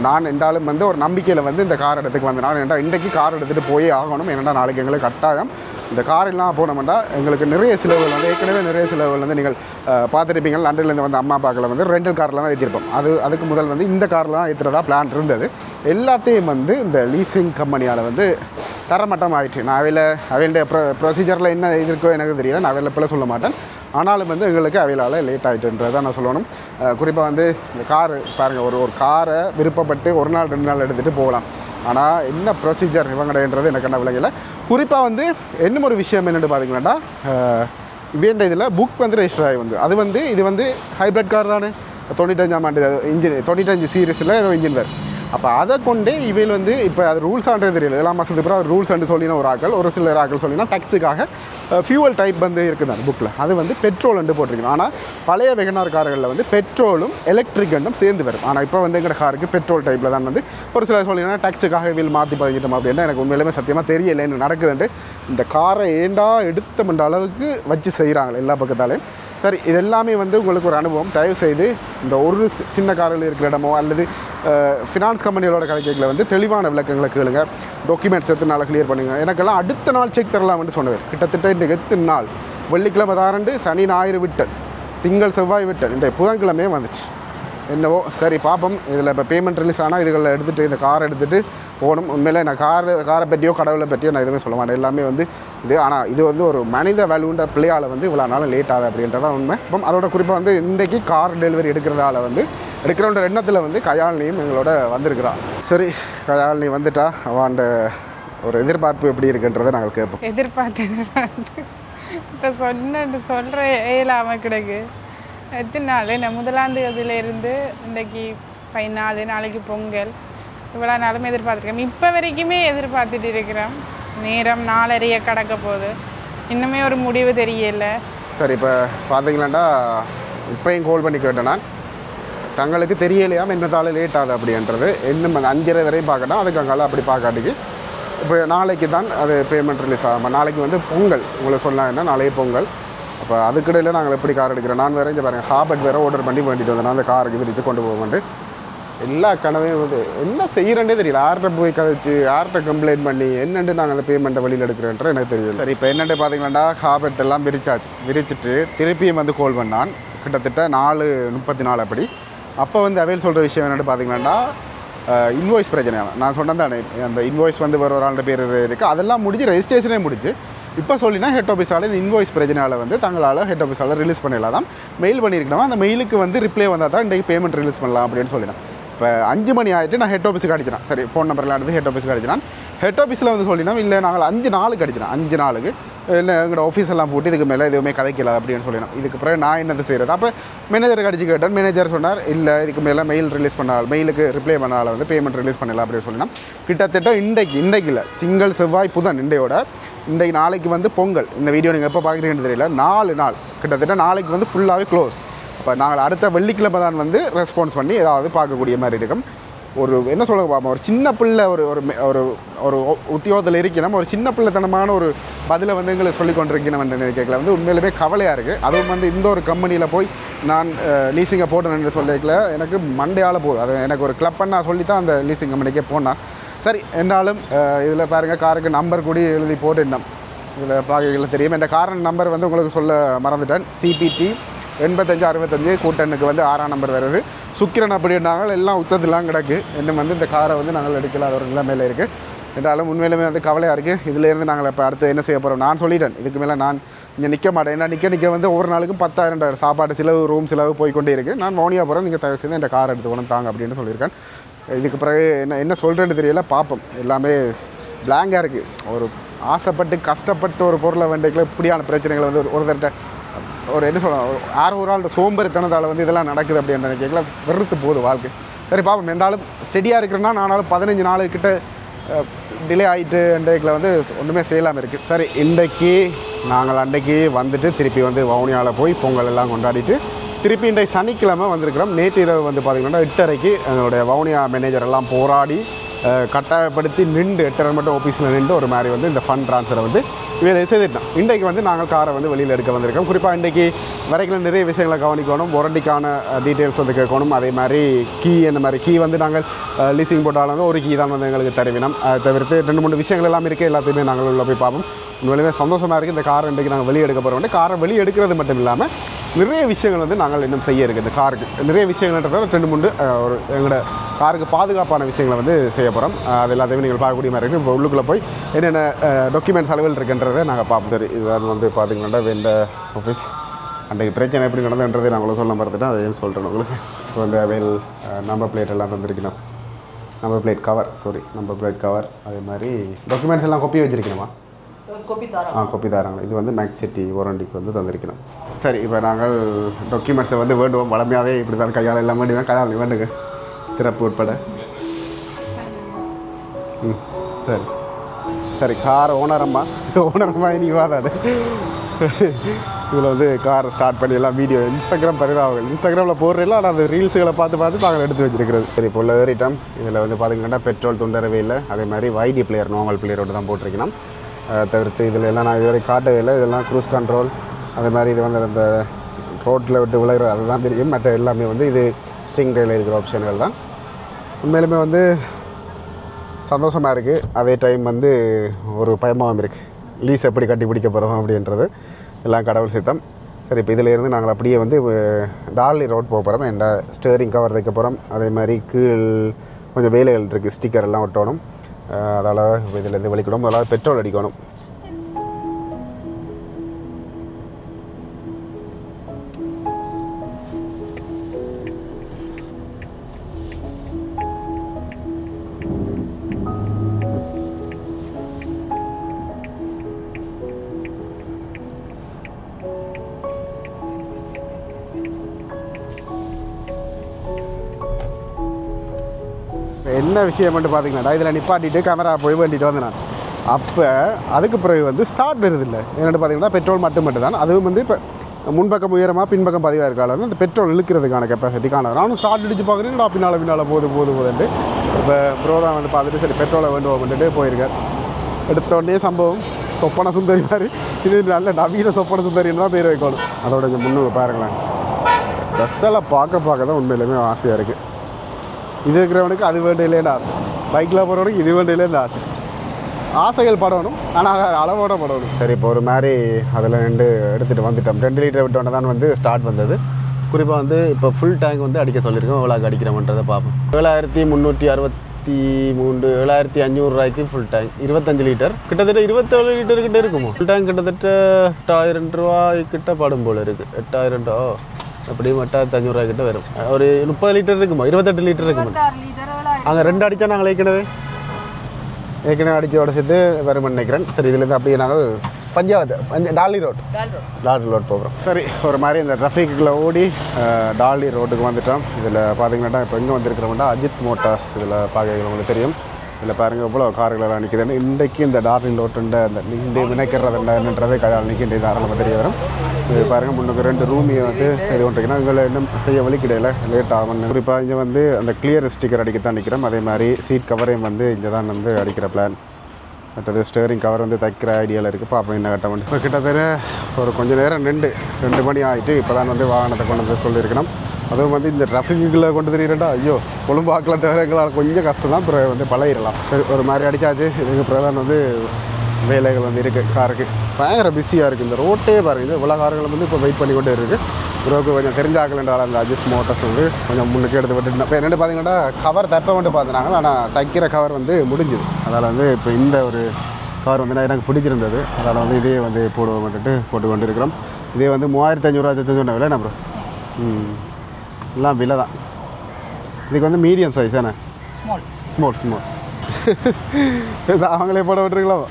நான் என்றாலும் வந்து ஒரு நம்பிக்கையில் வந்து இந்த கார் இடத்துக்கு வந்தேன். நான் என்றால் இன்றைக்கு கார் எடுத்துகிட்டு போயே ஆகணும். ஏன்னா நாளைக்கு எங்களுக்கு கட்டாயம் இந்த கார் எல்லாம் போனோம்னா எங்களுக்கு நிறைய செலவுகள் வந்து ஏற்கனவே நிறைய செலவுகள் வந்து நீங்கள் பார்த்துருப்பீங்க. லண்டன்லேருந்து வந்து அம்மா அப்பாக்களை வந்து ரெண்டல் காரில் தான் ஏற்றிருப்போம். அதுக்கு முதல் வந்து இந்த காரில் தான் ஏற்றுறதா பிளான் இருந்தது. எல்லாத்தையும் வந்து இந்த லீசிங் கம்பெனியால் வந்து தரமட்டம் ஆகிடுச்சு. நான் அவையில ப்ரொசீஜரில் என்ன இருக்கோ எனக்கு தெரியல. நான் அவையில் பிள்ளை சொல்ல மாட்டேன். ஆனாலும் வந்து எங்களுக்கு அவையிலால் லேட் ஆகிட்டுன்றதை நான் சொல்லணும். குறிப்பாக வந்து இந்த காரு பாருங்கள், ஒரு காரை விருப்பப்பட்டு 1 நாள் 2 நாள் எடுத்துகிட்டு போகலாம். ஆனால் என்ன ப்ரொசீஜர் இவங்கடைன்றது எனக்கு என்ன விளங்கலை. குறிப்பாக வந்து இன்னும் ஒரு விஷயம் என்னென்னு பார்த்தீங்கன்னா வேண்ட இதில் புக் வந்து ரெஜிஸ்டர் ஆகி வந்து அது வந்து இது வந்து ஹைப்ரிட் கார் தானே, 95ஆம் ஆண்டு இன்ஜின் 95 சீரீஸில் ஏதோ இன்ஜின் வேறு. அப்போ அதை கொண்டே இவையில் வந்து இப்போ அது ரூல்ஸ் ஆன்றது தெரியல. 7 மாதத்துக்கு அப்புறம் ரூல்ஸ் அண்டு சொல்லினா ஒரு சில ஆக்கள் சொல்லினா டேக்ஸுக்காக ஃபியூவல் டைப் வந்து இருக்குது அந்த புக்கில். அது வந்து பெட்ரோல் அண்டு போட்டிருக்கணும். ஆனால் பழைய வெகனார் கார்களில் வந்து பெட்ரோலும் எலக்ட்ரிக் அண்டும் சேர்ந்து வரும். ஆனால் இப்போ வந்து எங்கள் காருக்கு பெட்ரோல் டைப்பில் தான் வந்து ஒரு சில சொல்லினா டேக்ஸுக்காக வீல் மாற்றி பதிக்கிட்டோம் அப்படின்னா எனக்கு உண்மையிலுமே சத்தியமாக தெரியலை என்ன நடக்குதுன்ட்டு. இந்த காரை ஏண்டா எடுத்தோம்ன்ற அளவுக்கு வச்சு செய்கிறாங்க எல்லா பக்கத்தாலையும். சரி, இது எல்லாமே வந்து உங்களுக்கு ஒரு அனுபவம். தயவுசெய்து இந்த ஒரு சின்ன காரில் இருக்கிற இடமோ அல்லது ஃபினான்ஸ் கம்பெனிகளோட கணக்குகளை வந்து தெளிவான விளக்கங்களை கேளுங்க. டாக்குமெண்ட்ஸ் எத்தனை கிளியர் பண்ணுங்கள். எனக்கெல்லாம் அடுத்த நாள் செக் தரலாம்னு சொன்னவர். கிட்டத்தட்ட இன்றைக்கு எத்தனை நாள், வெள்ளிக்கிழமை தாரண்டு, சனி ஞாயிறு விட்டேன், திங்கள் செவ்வாய் விட்டேன், இன்றைய புதன்கிழமையே வந்துச்சு. என்னவோ சரி பார்ப்போம். இதில் இப்போ பேமெண்ட் ரிலீஸ் ஆனால் இதுகளில் எடுத்துகிட்டு இந்த காரை எடுத்துகிட்டு போகணும். உண்மையிலே நான் காரை பற்றியோ கடவுளை பற்றியோ நான் எதுவுமே சொல்ல மாட்டேன். எல்லாமே வந்து இது. ஆனால் இது வந்து ஒரு மனித வேல்யூன்ற பிள்ளையால் வந்து இவ்வளோ நாள் லேட் ஆகுது அப்படின்றதான் உண்மை. இப்போ அதோட குறிப்பாக வந்து இன்றைக்கி கார் டெலிவரி எடுக்கிறதால வந்து எடுக்கிறோன்ற எண்ணத்தில் வந்து கயாழ்னியும் எங்களோட வந்திருக்கிறான். சரி, கயாழ்னி வந்துட்டா அவன் ஒரு எதிர்பார்ப்பு எப்படி இருக்குன்றதை நாங்கள் கேட்போம். எதிர்பார்த்து இப்போ சொல்கிற இல்லாமல் கிடக்கு. எத்தனை நாள் நான் 1ஆம் தேதியிலேருந்து இன்றைக்கி 14, நாளைக்கு பொங்கல், இவ்வளோ நாளும் எதிர்பார்த்துருக்கேன். இப்போ வரைக்குமே எதிர்பார்த்துட்டு இருக்கிறேன். நேரம் 4:30 கடக்க போகுது, இன்னுமே ஒரு முடிவு தெரியல. சரி, இப்போ பார்த்தீங்களாண்டா இப்போயும் கால் பண்ணி கேட்டேன் நான். தங்களுக்கு தெரியலையாம் என்னத்தால் லேட் ஆகுது அப்படின்றது. இன்னும் அந்த 5:30 வரையும் பார்க்கணும். அதுக்கு அங்கால அப்படி பார்க்காட்டிக்கு இப்போ நாளைக்கு தான் அது பேமெண்ட் ரிலீஸ் ஆகும். நாளைக்கு வந்து பொங்கல் உங்களுக்கு சொல்லலாம். என்ன நாளைக்கு பொங்கல். அப்போ அதுக்கிடையில் நாங்கள் எப்படி கார் எடுக்கிறோம். நான் வேறு இங்கே பாருங்கள் ஹாபட் வேறு ஆர்டர் பண்ணி வேண்டிட்டு வந்தேன். அந்த காருக்கு விரித்து கொண்டு போவேன்ட்டு எல்லா கனவையும் வந்து என்ன செய்கிறேன்னே தெரியல. யார்கிட்ட போய் கதைச்சு யார்கிட்ட கம்ப்ளைண்ட் பண்ணி என்னென்று நாங்கள் அந்த பேமெண்ட்டை வெளியில் எடுக்கிறேன்ற எனக்கு தெரியல. சரி, இப்போ என்னென்று பார்த்தீங்கன்னா ஹாபட் எல்லாம் விரிச்சிட்டு திருப்பியும் வந்து கால் பண்ணான். கிட்டத்தட்ட 4:34 அப்படி. அப்போ வந்து அவையில் சொல்கிற விஷயம் என்னென்னு பார்த்தீங்கன்னா இன்வாய்ஸ் பிரச்சனை. நான் சொன்னேன் தானே, அந்த இன்வாய்ஸ் வந்து ஒரு ஆளுடைய பேர் இருக்குது. அதெல்லாம் முடிஞ்சு ரெஜிஸ்ட்ரேஷனே முடிஞ்சு இப்போ சொல்லினா ஹெட் ஆஃபீஸால் இந்த இன்வாய்ஸ் பிரச்சனையால் வந்து தங்களால் ஹெட் ஆஃபீஸால் ரிலீஸ் பண்ணிடலாம் தான் மெயில் பண்ணியிருக்கணும். அந்த மெயிலுக்கு வந்து ரிப்ளை வந்தால் தான் இன்றைக்கு பேமெண்ட் ரிலீஸ் பண்ணலாம் அப்படின்னு சொல்லினேன். இப்போ 5 மணி ஆகிட்டு நான் ஹெட் ஆஃபீஸுக்கு அடிச்சினேன். சரி, ஃபோன் நம்பர்லாம் எடுத்து ஹெட் ஆஃபீஸுக்கு அடிச்சினான். ஹெட் ஆஃபீஸில் வந்து சொல்லினோம் இல்லை நாங்கள் 5 நாளுக்கு அடிச்சினோம். 5 நாளுக்கு இல்லை எங்களோட ஆஃபீஸ் எல்லாம் போட்டு இதுக்கு மேலே எதுவுமே கதைக்கல அப்படின்னு சொல்லினோம். இதுக்கு பிறகு நான் என்னது செய்கிறது. அப்போ மேனேஜருக்கு அடிச்சு கேட்டேன். மேனேஜர் சொன்னார் இல்லை இதுக்கு மேலே மெயில் ரிலீஸ் பண்ணால் மெயிலுக்கு ரிப்ளை பண்ணால் வந்து பேமெண்ட் ரிலீஸ் பண்ணலாம் அப்படின்னு சொல்லினோம். கிட்டத்தட்ட இன்றைக்கு இல்லை திங்கள் செவ்வாய் புதன் இன்றைக்கு நாளைக்கு வந்து பொங்கல். இந்த வீடியோ நீங்கள் எப்போ பார்க்குறீங்கன்னு தெரியல. 4 நாள் கிட்டத்தட்ட நாளைக்கு வந்து ஃபுல்லாகவே க்ளோஸ். அப்போ நாங்கள் அடுத்த வெள்ளிக்கிழமை தான் வந்து ரெஸ்பான்ஸ் பண்ணி ஏதாவது பார்க்கக்கூடிய மாதிரி இருக்கும். ஒரு என்ன சொல்ல பார்ப்போம், ஒரு சின்ன பிள்ளை ஒரு ஒரு ஒரு உத்தியோகத்தில் இருக்கணும். ஒரு சின்ன பிள்ளைத்தனமான ஒரு பதிலை வந்து எங்களை சொல்லி கொண்டிருக்கணும் என்ற நினைக்கல வந்து உண்மையிலுமே கவலையாக இருக்குது. அதுவும் வந்து இந்த ஒரு கம்பெனியில் போய் நான் லீசிங்கை போட்டேன்னு சொல்லிக்கல எனக்கு மண்டையால் போகுது. அது எனக்கு ஒரு கிளப்பன்னு நான் சொல்லி தான் அந்த லீசிங் கம்பெனிக்கே போனேன். சரி, என்றாலும் இதில் பாருங்கள் காருக்கு நம்பர் கூடி எழுதி போட்டுட்டோம். இதில் பார்க்கல தெரியும். இந்த காரன் நம்பர் வந்து உங்களுக்கு சொல்ல மறந்துட்டேன். CPT 8565 கூட்டனுக்கு வந்து 6ஆம் நம்பர் வருது. சுக்கிரன் அப்படின்னாங்க எல்லாம் உச்சத்திலாம் கிடக்கு. இன்னும் வந்து இந்த காரை வந்து நாங்கள் எடுக்கல, அது ஒரு நிலைமையில் இருக்குது. என்றாலும் உண்மையிலுமே வந்து கவலையாக இருக்குது. இதிலேருந்து நாங்கள் இப்போ அடுத்து என்ன செய்ய போகிறோம் நான் சொல்லிட்டேன். இதுக்கு மேலே நான் இங்கே நிற்க மாட்டேன். ஏன்னா நிற்க வந்து ஒவ்வொரு நாளுக்கும் 10,000 சாப்பாடு செலவு, ரூம் செலவு போய்கொண்டே இருக்குது. நான் மௌனியா போகிறேன், நீங்கள் தயவு செய்து இந்த கார் எடுத்துக்கணும் தாங்க அப்படின்னு சொல்லியிருக்கேன். இதுக்கு பிறகு என்ன சொல்கிறேன்னு தெரியல. பார்ப்போம். எல்லாமே பிளாங்காக இருக்குது. ஒரு ஆசைப்பட்டு கஷ்டப்பட்டு ஒரு பொருளை வேண்டியக்கில் இப்படியான பிரச்சனைகளை வந்து ஒருத்தர்கிட்ட ஒரு என்ன சொல்லலாம், ஒரு ஆள் சோம்பேறித்தனத்தால் வந்து இதெல்லாம் நடக்குது அப்படின்னு நினைக்கல. வெறுத்து போகுது வாழ்க்கை. சரி பார்ப்போம். என்றாலும் ஸ்டெடியாக இருக்கிறேன்னா நானாலும் 15 நாளுக்கிட்ட டிலே ஆகிட்டு இன்றைக்கில் வந்து ஒன்றுமே செய்யலாமல் இருக்குது. சரி, இன்றைக்கு நாங்கள் அன்றைக்கு வந்துட்டு திருப்பி வந்து வவுனியாவில் போய் பொங்கல் எல்லாம் கொண்டாடிட்டு திருப்பி இன்றைக்கு சனிக்கிழமை வந்திருக்கிறோம். நேற்று இரவு வந்து பார்த்திங்கன்னா 8:30க்கு எங்களுடைய வவுனியா மேனேஜர் எல்லாம் போராடி கட்டாயப்படுத்தி நின்று 8:30 மட்டும் ஆஃபீஸில் நின்று ஒரு மாதிரி வந்து இந்த ஃபண்ட் ட்ரான்ஸ்ஃபரை வந்து வேலை செய்துட்டோம். இன்றைக்கு வந்து நாங்கள் காரை வந்து வெளியில் எடுக்க வந்திருக்கோம். குறிப்பாக இன்றைக்கு வரைக்கும் நிறைய விஷயங்களை கவனிக்கணும். வாரண்டிக்கான டீட்டெயில்ஸ் வந்து கேட்கணும். அதே மாதிரி கீ அந்த மாதிரி கீ வந்து நாங்கள் லீசிங் போட்டாலும் ஒரு கீ தான் வந்து எங்களுக்கு தருவினோம். அதை தவிர்த்து 2-3 விஷயங்கள் எல்லாம் இருக்குது. எல்லாத்தையுமே நாங்கள் உள்ள போய் பார்ப்போம். உண்மையிலுமே சந்தோஷமாக இருக்குது. இந்த காரை இன்றைக்கு நாங்கள் வெளியே எடுக்க போகிறோம். காரை வெளியே எடுக்கிறது மட்டும் இல்லாமல் நிறைய விஷயங்கள் வந்து நாங்கள் இன்னும் செய்ய இருக்குது. இந்த காருக்கு நிறைய விஷயங்கள்ன்றத 2-3 ஒரு எங்களோட காருக்கு பாதுகாப்பான விஷயங்களை வந்து செய்ய போகிறோம். அது எல்லாத்தையுமே நீங்கள் பார்க்கக்கூடிய மாதிரி இருக்குது. இப்போ உள்ளுக்குள்ளே போய் என்னென்ன டாக்குமெண்ட்ஸ் அளவில் இருக்குன்றதை நாங்கள் பார்ப்போம். சரி, இதுதான் வந்து பார்த்திங்கன்னா இந்த ஆஃபீஸ் அன்றைக்கு பிரச்சனை எப்படி நடந்ததுன்றதை நாங்களும் சொல்ல மறந்துட்டோம். அதையும் சொல்கிறேன் உங்களுக்கு. இப்போ வந்து அவைல் நம்பர் பிளேட் எல்லாம் தந்திருக்கணும். நம்பர் பிளேட் கவர் அதே மாதிரி டாக்குமெண்ட்ஸ் எல்லாம் கொப்பி வச்சுருக்கணுமா? கொப்பி தாராங்க. இது வந்து மேக்ஸ் சிட்டி வாரண்டிக்கு வந்து தந்திருக்கணும். சரி, இப்போ நாங்கள் டாக்குமெண்ட்ஸை வந்து வேண்டுவோம். வளமையாகவே இப்படி தான் கையால் எல்லாம் வேண்டுவேன். கையால் வேண்டுங்க திறப்பு உட்பட. சரி சரி, கார் ஓனரம்மா இனி வாதாது. இதில் வந்து காரை ஸ்டார்ட் பண்ணி எல்லாம் வீடியோ இன்ஸ்டாகிராம் பரிதாபங்கள் இன்ஸ்டாகிராமில் போடுறீங்களா? ஆனால் அந்த ரீல்ஸுகளை பார்த்து நாங்கள் எடுத்து வச்சிருக்கிறது. சரி, இப்போ உள்ள ஏறிட்டோம். இதில் வந்து பார்த்திங்கன்னா பெட்ரோல் துண்டரவே இல்லை. அதே மாதிரி வைடி பிளேயர் நார்மல் பிளேயரோடு தான் போட்டிருக்கணும். தவிர்த்து இதில் எல்லாம் நான் இதுவரை காட்டவே இல்லை. இதெல்லாம் க்ரூஸ் கண்ட்ரோல் அதே மாதிரி இது வந்து அந்த ரோட்டில் விட்டு விளையிற அதுதான் தெரியும். மற்ற எல்லாமே வந்து இது ஸ்டிங் ரேயில் இருக்கிற ஆப்ஷன்கள் தான். உண்மையிலுமே வந்து சந்தோஷமாக இருக்குது. அதே டைம் வந்து ஒரு பயமாகவும் இருக்குது. லீஸ் எப்படி கட்டி பிடிக்க போகிறோம் அப்படின்றது எல்லாம் கடவுள் சித்தம். சரி, இப்போ இதிலேருந்து நாங்கள் அப்படியே வந்து டார்லி ரோட் போக போகிறோம். என்ட ஸ்டேரிங் கவர் வைக்க போகிறோம். அதே மாதிரி கீழ் கொஞ்சம் வேலைகள் இருக்குது. ஸ்டிக்கர் எல்லாம் ஒட்டணும். அதால் இதிலேருந்து வலிக்கணும். அதாவது பெட்ரோல் அடிக்கணும். என்ன விஷயம் மட்டும் பார்த்தீங்கன்னா இதில் நிப்பாட்டிட்டு கேமரா போய் வேண்டிட்டு வந்தேன் நான். அப்போ அதுக்கு பிறகு வந்து ஸ்டார்ட் வருதில்லை. என்னென்னு பார்த்தீங்கன்னா பெட்ரோல் மட்டும் தான். அதுவும் வந்து இப்போ முன்பக்கம் உயரமாக பின்பக்கம் பதிவாக இருக்கால வந்து அந்த பெட்ரோல் இழுக்கிறதுக்கான கெப்பாசிட்டி காணாது. நானும் ஸ்டார்ட் அடித்து பார்க்குறேன். பின்னால் போதுன்ட்டு இப்போ ப்ரோதான் வந்து பார்த்துட்டு சரி பெட்ரோலை வேண்டுவோம் வந்துட்டு போயிருக்கார். எடுத்த உடனே சம்பவம் சொப்பன சுந்தரி மாதிரி. இது நல்ல நவீன சொப்பன சுந்தரின்னு தான் பேர் வைக்கணும். அதோட கொஞ்சம் முன்னு பாருங்களேன். ட்ரெஸ்ஸெல்லாம் பார்க்க தான் உண்மையிலுமே ஆசையாக இருக்குது. இது இருக்கிறவனுக்கு அது வேண்டியிலேருந்து ஆசை. பைக்கில் போகிறவனுக்கு இது வேண்டியிலேருந்து ஆசை. ஆசைகள் படணும், ஆனால் அளவோட படணும். சரி, இப்போ ஒரு மாதிரி அதில் எடுத்துகிட்டு வந்துட்டோம். 2 லிட்டர் விட்டோன்னே தான் வந்து ஸ்டார்ட் வந்தது. குறிப்பாக வந்து இப்போ ஃபுல் டேங்க் வந்து அடிக்க சொல்லியிருக்கோம். எவ்வளோ அடிக்கிறோம்ன்றதை பார்ப்போம். 7363 7500 ரூபாய்க்கு ஃபுல் டேங்க் 25 லிட்டர். கிட்டத்தட்ட 27 லிட்டர் கிட்ட இருக்குமோ. ஃபுல் டேங்க் கிட்டத்தட்ட 8000 ரூபாய்க்கிட்ட படும் போல் இருக்குது. 8000 ரூபா எப்படியும் 8500 ரூபாய்க்கிட்ட வரும். ஒரு 30 லிட்டர் இருக்குமா, 28 லிட்டர் இருக்குமா. அங்கே 2 அடித்தா நாங்கள் ஏற்கனவே அடித்தோட சேர்த்து வரும்னு நினைக்கிறேன். சரி, இதுலேருந்து அப்படியே நாங்கள் டார்லி ரோட் போகிறோம். சரி, ஒரு மாதிரி இந்த ட்ராஃபிக்கில் ஓடி டார்லி ரோட்டுக்கு வந்துட்டோம். இதில் பார்த்தீங்கன்னா இப்போ எங்கே வந்திருக்கிறோம்னா அஜித் மோட்டார்ஸ். இதில் பார்க்க உங்களுக்கு தெரியும். இதில் பாருங்கள் இவ்வளோ கார்களெல்லாம் நிற்குதுன்னு. இன்றைக்கு இந்த டார்லி ரோட்டுன்ற அந்த இந்த வினைக்கிறதுன்றதே கையால் நிற்கின்ற தாராளமாக தெரிய வரும். இது பாருங்கள், முன்னுக்கு 2 ரூமியை வந்து இது ஒன்றுக்குன்னா எங்களை இன்னும் செய்ய வலிக்கிடையில் லேட் ஆகும். குறிப்பாக இங்கே வந்து அந்த கிளியர் ஸ்டிக்கர் அடிக்கத்தான் நிற்கிறோம். அதே மாதிரி சீட் கவரையும் வந்து இங்கே தான் வந்து அடிக்கிற பிளான். மற்றது ஸ்டேரிங் கவர் வந்து தைக்கிற ஐடியாவில் இருக்குது. பார்ப்போம் என்ன கட்ட இப்போ கிட்டத்தட்ட ஒரு கொஞ்சம் நேரம் 2 மணி ஆகிட்டு இப்போ தான் வந்து வாகனத்தை கொண்டு வந்து சொல்லியிருக்கணும். அதுவும் வந்து இந்த டிராஃபிக்கில் கொண்டு தெரியுறா ஐயோ கொழும்பாக்கில் தவிர எங்களால் கொஞ்சம் கஷ்டம் தான். அப்புறம் வந்து பழகிடலாம். சரி, ஒரு மாதிரி அடித்தாச்சு. இதுக்கு பிரதான் வந்து வேலைகள் வந்து இருக்குது. காருக்கு பயங்கர பிஸியாக இருக்குது. இந்த ரோட்டே பாருங்கள். இது இவ்வளோ கார்கள் வந்து இப்போ வெயிட் பண்ணி கொண்டே இருக்குது. ரோக்கு கொஞ்சம் தெரிஞ்சாக்கலன்றால் அந்த அஜித் மோட்டர்ஸ் வந்து கொஞ்சம் முன்னுக்கு எடுத்து விட்டுட்டு இப்போ என்னென்னு பார்த்தீங்கன்னா கவர் தப்ப வந்து பார்த்துனாங்க. ஆனால் தைக்கிற கவர் வந்து முடிஞ்சுது. அதனால் வந்து இப்போ இந்த ஒரு கவர் வந்து எனக்கு பிடிச்சிருந்தது. அதனால் வந்து இதே வந்து போட்டு கொண்டு இருக்கிறோம். இதே வந்து 3500 சொன்ன விலை நம்புறோம். எல்லாம் விலை தான். இதுக்கு வந்து மீடியம் சைஸ் தானே. ஸ்மால் அவங்களே போட விட்டுருக்கலாம்.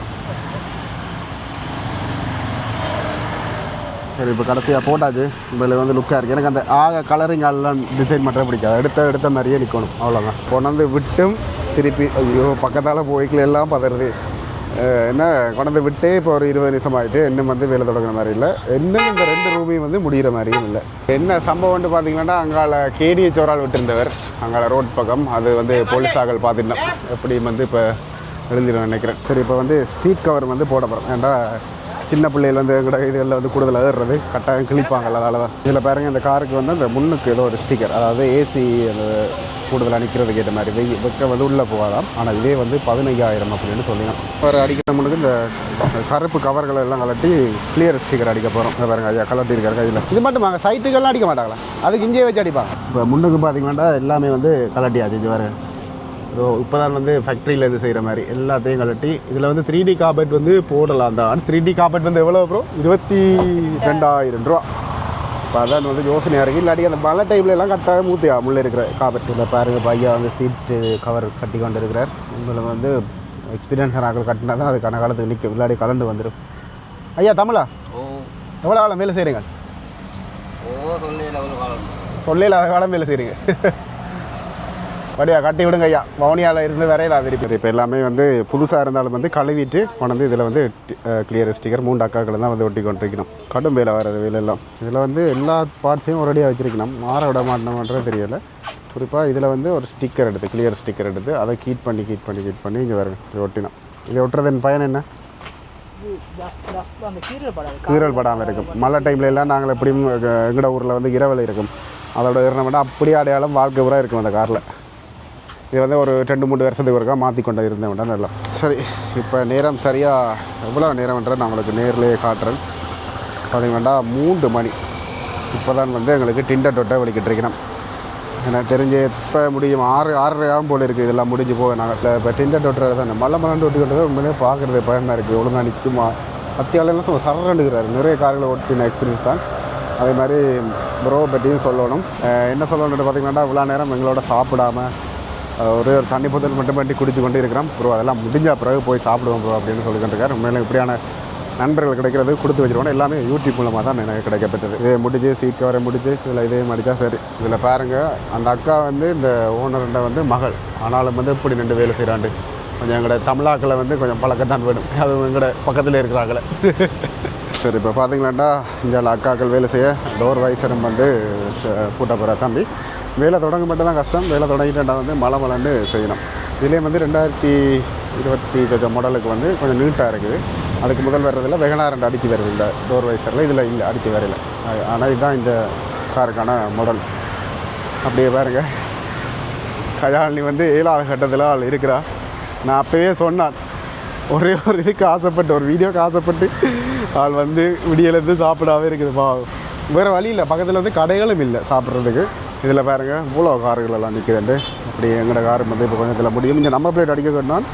சரி, இப்போ கடைசியாக போட்டாச்சு. இப்போ வந்து லுக்காக இருக்குது. எனக்கு அந்த கலரிங் எல்லாம் டிசைன் மட்டும் பிடிக்காது. எடுத்த மாதிரியே நிற்கணும், அவ்வளோதான். கொண்டாந்து விட்டும் திருப்பி ஐயோ பக்கத்தால் போய்க்கில் எல்லாம் பதறது. என்ன கொண்டு விட்டே இப்போ ஒரு 20 நிமிஷம் ஆகிட்டு இன்னும் வந்து வேலை தொடங்குற மாதிரி இல்லை, இன்னும் இந்த 2 ரூமையும் வந்து முடிகிற மாதிரியும் இல்லை. என்ன சம்பவம்னு பார்த்தீங்கன்னா அங்கால கேடியை சோறால் விட்டுருந்தவர் அங்கால ரோட் பக்கம், அது வந்து போலீஸாக்கள் பார்த்துட்டோம் எப்படி வந்து இப்போ எழுந்திரும் நினைக்கிறேன். சரி, இப்போ வந்து சீட் கவர் வந்து போட போகிறோம். ஏன்டா சின்ன பிள்ளைகள் வந்து எங்கட இதுகளில் வந்து கூடுதல் ஏறுறது கட்டாயம் கிழிப்பாங்கல்ல, அதனால தான். இதில் பாருங்கள், இந்த காருக்கு வந்து அந்த முன்னுக்கு ஏதோ ஒரு ஸ்டிக்கர், அதாவது ஏசி அந்த கூடுதலாக நிற்கிறதுக்கு ஏற்ற மாதிரி வெக்க வந்து உள்ளே போகாதாம். ஆனால் இதே வந்து 15,000 அப்படின்னு சொல்லிடலாம். ஒரு அடிக்கிற முன்னுக்கு இந்த கருப்பு கவர்கள் எல்லாம் கலட்டி கிளியர் ஸ்டிக்கர் அடிக்க போகிறோம். பாருங்க ஐயா கலட்டி இருக்காரு கையில். இது மட்டும் வாங்க, சைட்டுக்கெல்லாம் அடிக்க மாட்டாங்களா, அதுக்கு இங்கேயே வச்சு அடிப்பாங்க. இப்போ முன்னுக்கு பார்த்தீங்கன்னா எல்லாமே வந்து கலட்டியாச்சு. இது வேறு இப்போ தான் வந்து ஃபேக்ட்ரியிலேருந்து செய்கிற மாதிரி எல்லாத்தையும் கலட்டி இதில் வந்து 3D கார்பெட் வந்து போடலாம் தான். 3D கார்பெட் வந்து எவ்வளோ ப்ரோ? 22,000 ரூபா. இப்போ அதான் வந்து யோசனையாக இருக்குது. இல்லாட்டி அந்த மழை டைமில் எல்லாம் கட்டாயம் ஊற்றியா உள்ளே இருக்கிற கார்பெட். இல்லை பாருங்கள், பையா வந்து சீட்டு கவர் கட்டி கொண்டு இருக்கிறார். உங்களுக்கு வந்து எக்ஸ்பீரியன்ஸ் ஆக்கள் கட்டினா தான் அது காலத்துக்கு நிற்கும், இல்லாட்டி கலந்து வந்துடும். ஐயா தமிழா, எவ்வளோ காலம் வேலை செய்கிறீங்க? சொல்லல காலம் வேலை செய்கிறீங்க. வடியா கட்டி விடுங்க ஐயா, வவுனியாவில் இருந்து வரையில திருப்பி. இப்போ எல்லாமே வந்து புதுசாக இருந்தாலும் வந்து கழுவிட்டு கொண்டு இதில் வந்து கிளியர் ஸ்டிக்கர் 3 அக்காக்களை தான் வந்து ஒட்டி கொண்டிருக்கணும். கடும் வேலை வர்றது வேலையெல்லாம். இதில் வந்து எல்லா பார்ட்ஸையும் ஒரேடியாக வச்சுருக்கணும், மாற விட மாட்டோம்ன்றது தெரியலை. குறிப்பாக இதில் வந்து ஒரு ஸ்டிக்கர் எடுத்து, கிளியர் ஸ்டிக்கர் எடுத்து அதை கீட் பண்ணி இங்கே வரும் ஒட்டினோம். இதை ஒட்டுறதன் பயன் என்ன? கீரல் படாமல் இருக்கும். மழை டைம்ல எல்லாம் நாங்கள் எப்படியும் எங்கட ஊரில் வந்து இரவல் இருக்கும், அதோட இருந்தோம்னா அப்படியே அடையாளம் வாழ்க்கை பூரா இருக்கும் அந்த காரில். இது வந்து ஒரு 2-3 வருஷத்துக்கு ஒருக்கா மாற்றி கொண்டு இருந்தேன் வேண்டாம் நல்லா. சரி, இப்போ நேரம் சரியாக எவ்வளோ நேரம்ன்ற நான் உங்களுக்கு நேர்லேயே காட்டுறேன். பார்த்தீங்கன்னா 3 மணி. இப்போ தான் வந்து எங்களுக்கு டிண்டர் டொட்டை வலிக்கிட்டு இருக்கணும். எனக்கு தெரிஞ்சு எப்போ முடியும் 6:30 போல் இருக்குது இதெல்லாம் முடிஞ்சு போக. நாங்கள் இப்போ டிண்டர் டொட்டை தான் மழை ஒட்டிக்கிட்டது உண்மையிலே பார்க்குறது பயமாக இருக்குது. ஒழுங்காக நிற்குமா பத்தியாலெல்லாம் சும்மா சரண்டுக்கிறாரு. நிறைய கார்களை ஓட்டின எக்ஸ்பீரியன்ஸ் தான். அதே மாதிரி ப்ரோ பற்றியும் சொல்லணும். என்ன சொல்லணுன்ட்டு பார்த்தீங்கன்னா இவ்வளோ நேரம் எங்களோட சாப்பிடாமல் ஒரு தண்ணி போத்தல் மட்டும் பண்ணி குடிச்சு கொண்டு இருக்கிறோம் ப்ரோ. அதெல்லாம் முடிஞ்ச பிறகு போய் சாப்பிடுவோம் ப்ரோ அப்படின்னு சொல்லிக்கிட்டு உண்மையில இப்படியான நண்பர்கள் கிடைக்கிறது கொடுத்து வச்சுருவோம். எல்லாமே யூடியூப் மூலமாக தான் எனக்கு கிடைக்கப்பட்டது. இதே முடிஞ்சு சீட் கவரை முடிச்சு இதில் இதே மடித்தா சரி. இதில் பாருங்கள், அந்த அக்கா வந்து இந்த ஓனர்கிட்ட வந்து மகள், ஆனாலும் வந்து இப்படி 2 வேலை செய்கிறாண்டு. கொஞ்சம் எங்களோட தமிழாக்களை வந்து கொஞ்சம் பழக்கத்தான் வேணும், அதுவும் எங்களோட பக்கத்தில் இருக்கிறாங்களே. சரி, இப்போ பார்த்தீங்களாண்டா இந்த அக்காக்கள் வேலை செய்ய டோர் வைசரும் வந்து பூட்ட போகிற தம்பி. வேலை தொடங்க மட்டும் தான் கஷ்டம், வேலை தொடங்கிட்டா வந்து மழைன்னு செய்யணும். இதுலேயே வந்து 2020 மாடலுக்கு வந்து கொஞ்சம் நீட்டாக இருக்குது. அதுக்கு முதல் வர்றதில் வெகனார் 2 அடித்து வருது இந்த டோர் வைசரில், இதில் இல்லை அடித்து வரையில. ஆனால் இதுதான் இந்த காருக்கான மாடல். அப்படியே பாருங்க, கஜாலினி வந்து 7ஆவது கட்டத்தில் ஆள் இருக்கிறா. நான் அப்போவே சொன்னான், ஒரே ஒரு இதுக்கு ஆசைப்பட்டு, ஒரு வீடியோக்கு ஆசைப்பட்டு ஆள் வந்து விடியலேருந்து சாப்பிடாவே இருக்குதுப்பா. வேறு வழி இல்லை, பக்கத்தில் வந்து கடைகளும் இல்லை சாப்பிட்றதுக்கு. இதில் பாருங்கள் இவ்வளோ கார்கள் எல்லாம் நிற்குதுண்டு. அப்படி எங்களோட கார் வந்து இப்போ கொஞ்சத்தில் முடியும். இங்கே நம்பர் பிளேட் அடிக்க சொன்னால்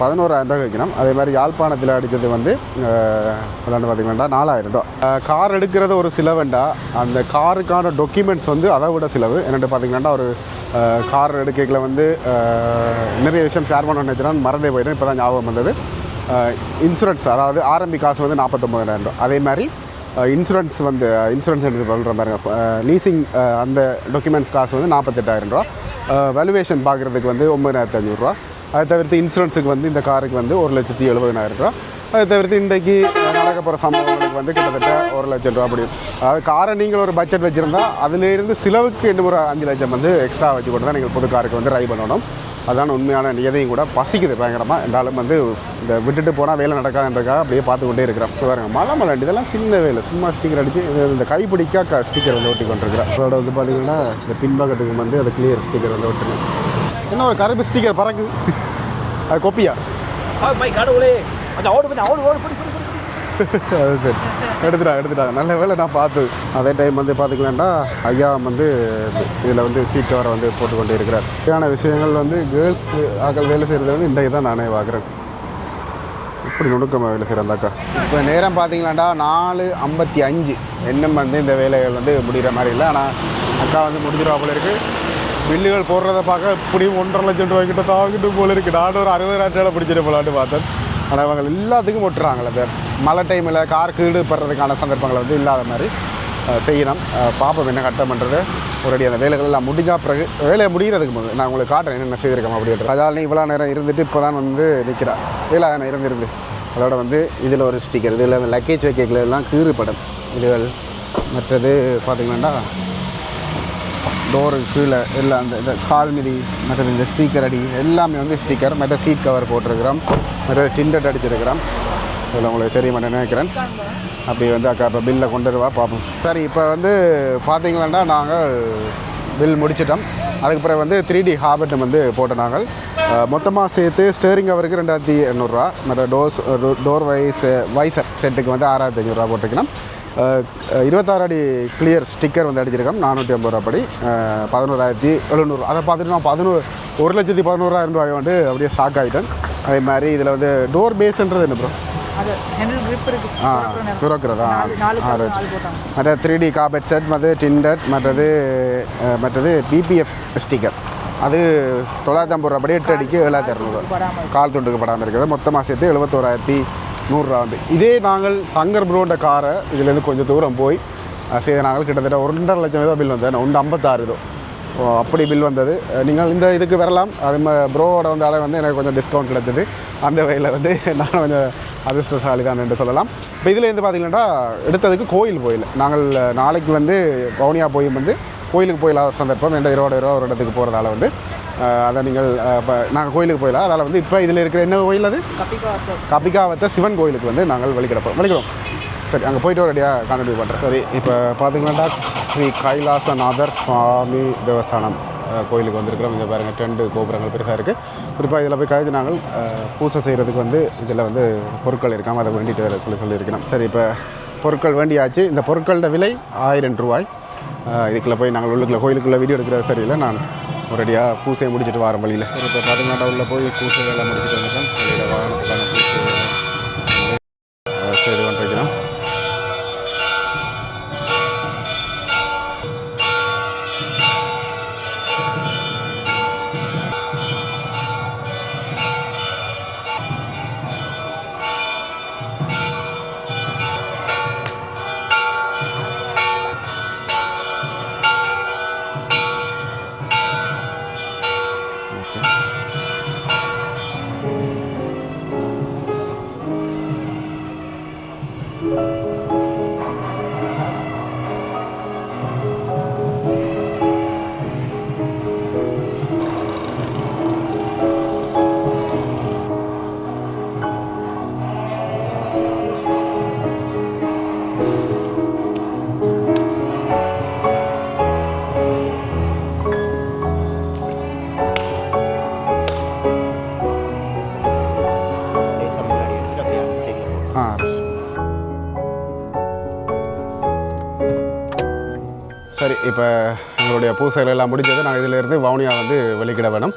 11,000 ரூபா வைக்கணும். அதே மாதிரி யாழ்ப்பாணத்தில் அடித்தது வந்து விளாண்டு பார்த்திங்கன்னா 4,000 ரூபா. கார் எடுக்கிறது ஒரு சிலவுண்டா, அந்த காருக்கான டாக்குமெண்ட்ஸ் வந்து அதை விட சிலவு. என்னென்னு பார்த்திங்கன்னா ஒரு கார் எடுக்கல வந்து நிறைய விஷயம் ஷேர் பண்ண நினைச்சினா மறந்தே போயிடும். இப்போ தான் ஞாபகம் வந்தது. இன்சூரன்ஸ், அதாவது ஆரம்பி காசு வந்து 49,000 ரூபா. அதே மாதிரி இன்சூரன்ஸ் வந்து இன்சூரன்ஸ் எடுத்து பண்ணுற பாருங்க, லீசிங் அந்த டாக்குமெண்ட்ஸ் காசு வந்து 48,000 ரூபா. வேல்யூவேஷன் பார்க்குறதுக்கு வந்து 9,500 ரூபா. அதை தவிர்த்து இன்சூரன்ஸுக்கு வந்து இந்த காருக்கு வந்து 1,70,000 ரூபா. அதை தவிர்த்து இன்றைக்கு நடக்க போகிற சம்பவங்களுக்கு வந்து கிட்டத்தட்ட 1 லட்சம் ரூபா அப்படி. அதாவது காரை நீங்கள் ஒரு பட்ஜெட் வச்சுருந்தா அதிலேருந்து சிலவுக்கு இன்னும் ஒரு 5 லட்சம் வந்து எக்ஸ்ட்ரா வச்சு கொண்டு தான் நீங்கள் புது காருக்கு வந்து ட்ரை பண்ணணும். அதுதான் உண்மையான நியதையும் கூட. பசிக்குது பயங்கரமாக, இருந்தாலும் வந்து இந்த விட்டுட்டு போனால் வேலை நடக்காதுன்றதுக்காக அப்படியே பார்த்து கொண்டே இருக்கிறோம். பாருங்கள் மழை இதெல்லாம் சின்ன வேலை, சும்மா ஸ்டிக்கர் அடித்து இந்த கைப்பிடிக்கா ஸ்டிக்கர் வந்து ஒட்டி கொண்டிருக்கிறேன். அதோட வந்து பார்த்திங்கன்னா இந்த பின்பக்கத்துக்கு வந்து அந்த கிளியர் ஸ்டிக்கர் வந்து ஒட்டுறேன். என்ன ஒரு கருப்பு ஸ்டிக்கர் பறக்குது, அது கொப்பியா? அது சரி, எடுத்துட்டாங்க. நல்ல வேலை நான் பார்த்தது. அதே டைம் வந்து பார்த்திங்கன்னா ஐயா வந்து இதில் வந்து சீட் கவரை வந்து போட்டுக்கொண்டே இருக்கிறார். முக்கியமான விஷயங்கள் வந்து கேர்ள்ஸ் ஆக்கள் வேலை செய்கிறது வந்து இன்றைக்கு தான் நானே பார்க்குறேன். இப்படி நுணுக்கமாக வேலை செய்கிறேன் அக்கா. இப்போ நேரம் பார்த்தீங்களாண்டா 4:55. இன்னும் வந்து இந்த வேலைகள் வந்து முடிகிற மாதிரி இல்லை. ஆனால் அக்கா வந்து முடிஞ்சிருவா போல இருக்குது. பில்லுகள் போடுறத பார்க்க இப்படியும் 1.5 லட்சம் ரூபாய்க்கிட்ட தாங்கிட்டு போல இருக்குது. நானும் ஒரு 60,000 பிடிச்சிட்டு போலான்னு பார்த்தேன். ஆனால் அவங்க எல்லாத்துக்கும் ஒட்டுறாங்களே, இந்த மழை டைமில் கார் கீடு படுறதுக்கான சந்தர்ப்பங்களை வந்து இல்லாத மாதிரி செய்யணும். பாப்போம் என்ன கட்டம் பண்ணுறது. ஒரேடி அந்த வேலைகள் எல்லாம் முடிஞ்சா பிறகு வேலையை முடிகிறதுக்கு போது நான் உங்களுக்கு காட்டுறேன் என்னென்ன செய்திருக்கேன் அப்படின்றது. அதால் இவ்வளோ நேரம் இருந்துட்டு இப்போ தான் வந்து நிற்கிறா வேலை இருந்து அதோட வந்து இதில் ஒரு ஸ்டிக்கர், இதில் அந்த லக்கேஜ் வைக்கல எல்லாம் கீறு படம் இதுகள். மற்றது பார்த்திங்கன்னா டோரு கீழே எல்லாம் அந்த இந்த கால் மிதி, மற்றது இந்த ஸ்பீக்கர் அடி எல்லாமே வந்து ஸ்டிக்கர். மற்ற சீட் கவர் போட்டிருக்கிறோம், மற்ற டிண்டட் அடிச்சிருக்கிறோம். இதில் உங்களுக்கு தெரிய மாட்டேன் நினைக்கிறேன். அப்படி வந்து அக்கா இப்போ பில்லை கொண்டு வருவா பார்ப்போம். சரி, இப்போ வந்து பார்த்தீங்கன்னா நாங்கள் பில் முடிச்சிட்டோம். அதுக்கு பிறகு வந்து 3D ஹாபட் வந்து போட்ட நாங்கள் மொத்தமாக சேர்த்து ஸ்டேரிங் கவருக்கு 2800 ரூபா, மற்ற டோர் வைசர் செட்டுக்கு வந்து 6500 ரூபா போட்டுக்கணும். 26 அடி கிளியர் ஸ்டிக்கர் வந்து அடிச்சிருக்கோம் 450 ரூபா படி, 11,700. அதை பார்த்துட்டு நான் 1,11,000 ரூபாய் வந்து அப்படியே ஷாக் ஆகிட்டேன். அதே மாதிரி இதில் வந்து டோர் பேஸ்ன்றது என்ன ப்ரோ? துறக்கிறதா? மற்ற 3D கார்பெட் செட், மற்ற டிண்டட், மற்றது பிபிஎஃப் ஸ்டிக்கர் அது 950 ரூபா படி 8 அடிக்கு 7,200. கால் துண்டுக்கு படாமல் இருக்கிறது. மொத்தமாக சேர்த்து 71,100 ரூபா வந்து. இதே நாங்கள் சங்கர் ப்ரோண்ட காரை இதுலேருந்து கொஞ்சம் தூரம் போய் செய்த நாங்கள் கிட்டத்தட்ட 1.5 லட்சம் ஏதோ பில் வந்தது. 156 ஏதோ அப்படி பில் வந்தது. நீங்கள் இந்த இதுக்கு வரலாம். அது ப்ரோவோட வந்தாலே வந்து எனக்கு கொஞ்சம் டிஸ்கவுண்ட் கிடைச்சது. அந்த வகையில் வந்து நான் கொஞ்சம் அதிர்ஷ்டசாலி தான் என்று சொல்லலாம். இப்போ இதில் வந்து பார்த்திங்கன்னா எடுத்ததுக்கு கோயில் போயில நாங்கள் நாளைக்கு வந்து வவுனியா போய் வந்து கோயிலுக்கு போயிடலாம் சந்தர்ப்பம். எந்த 20 ரூபா ஒரு இடத்துக்கு போகிறதால வந்து அதை நீங்கள் இப்போ நாங்கள் கோயிலுக்கு போயிடலாம். அதனால் வந்து இப்போ இதில் இருக்கிற என்ன கோயில்? அது கபிகாவத்த சிவன் கோயிலுக்கு வந்து நாங்கள் வலிக்கிறோம். சரி, அங்கே போய்ட்டு ஒரு ரெடியாக கண்டினியூ பண்ணுறேன். சரி, இப்போ பார்த்திங்கன்னா ஸ்ரீ கைலாசநாதர் சுவாமி தேவஸ்தானம் கோயிலுக்கு வந்திருக்கிறோம். இங்கே பாருங்கள் 2 கோபுரங்கள் பெருசாக இருக்குது. குறிப்பாக இதில் போய் கழித்து நாங்கள் பூஜை செய்கிறதுக்கு வந்து இதில் வந்து பொருட்கள் இருக்காமல் அதை வேண்டிட்டு சொல்லியிருக்கணும். சரி, இப்போ பொருட்கள் வேண்டியாச்சு. இந்த பொருட்களோட விலை 1000 ரூபாய். இதுக்குள்ளே போய் நாங்கள் உள்ளுக்குள்ளே கோயிலுக்குள்ளே வீடியோ எடுக்கிறது சரியில்லை. நான் ஒரேடியாக பூசையை முடிச்சுட்டு வர வழியில். சரி, இப்போ பார்த்திங்கன்னா உள்ளே போய் பூசை வேலை முடிச்சுட்டு வந்துட்டோம். வெளியில் வாகனத்துக்கான பூசை செய்து கொண்டிருக்கிறோம். சரி, இப்போ எங்களுடைய பூசைகள் எல்லாம் முடிஞ்சது. நாங்கள் இதிலேருந்து வவுனியா வந்து வெளிக்கிட வேணும்.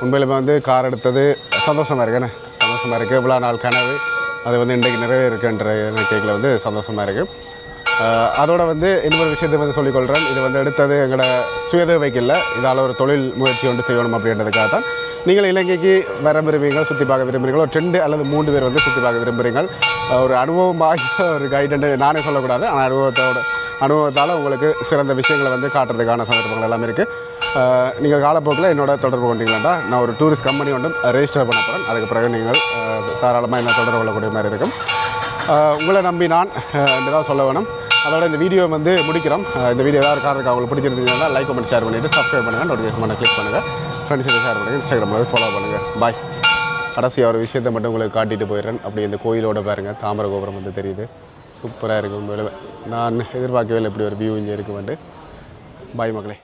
உண்மையிலுமே வந்து கார் எடுத்தது சந்தோஷமாக இருக்குன்னு சந்தோஷமாக இருக்குது. இவ்வளோ நாள் கனவு அது வந்து இன்றைக்கு நிறைவேறுக்குன்ற கேட்கல வந்து சந்தோஷமாக இருக்குது. அதோட வந்து இன்னொரு விஷயத்தை வந்து சொல்லிக்கொள்கிறேன். இது வந்து எடுத்தது எங்களோட சுயதேவைக்கு இல்லை, இதால் ஒரு தொழில் முயற்சி ஒன்று செய்யணும் அப்படின்றதுக்காக தான். நீங்கள் இலங்கைக்கு வர விரும்புகிறீர்கள், சுற்றி பார்க்க விரும்புகிறீர்கள், ஒரு 2 அல்லது 3 பேர் வந்து சுற்றி பார்க்க விரும்புகிறீர்கள். ஒரு அனுபவமாக ஒரு கைடன்ட்டு நானே சொல்லக்கூடாது, ஆனால் அனுபவத்தால் உங்களுக்கு சிறந்த விஷயங்களை வந்து காட்டுறதுக்கான சந்தர்ப்பங்கள் எல்லாமே இருக்குது. நீங்கள் காலப்போக்கில் என்னோட தொடர்பு கொண்டீங்களா, நான் ஒரு டூரிஸ்ட் கம்பெனி ஒன்று ரெஜிஸ்டர் பண்ண போகிறேன். அதுக்கு பிறகு நீங்கள் தாராளமாக என்ன தொடர்பு கொள்ளக்கூடிய மாதிரி இருக்கும். உங்களை நம்பி நான் தான் சொல்ல வேணும். அதோட இந்த வீடியோ வந்து முடிக்கிறோம். இந்த வீடியோ ஏதாவது காரணத்துக்கு அவங்களுக்கு பிடிச்சிருந்தீங்கன்னா லைக் பண்ணி ஷேர் பண்ணிவிட்டு சப்ஸ்கிரைப் பண்ணுங்கள், நோட்டிஃபிகேஷன் பண்ண கிளிக் பண்ணுங்கள், ஃப்ரெண்ட்ஸுக்கு ஷேர் பண்ணுங்கள், இன்ஸ்டாகிராமில் ஃபாலோ பண்ணுங்கள். பாய். கடைசியாக ஒரு விஷயத்தை மட்டும் உங்களுக்கு காட்டிட்டு போயிடுறேன். அப்படி இந்த கோயிலோட பாருங்கள், தாமரை கோபுரம் வந்து தெரியுது, சூப்பராக இருக்கும். நான் எதிர்பார்க்கவே இல்லை இப்படி ஒரு வியூ இங்கே இருக்குமெண்டு. பாய் மக்களே.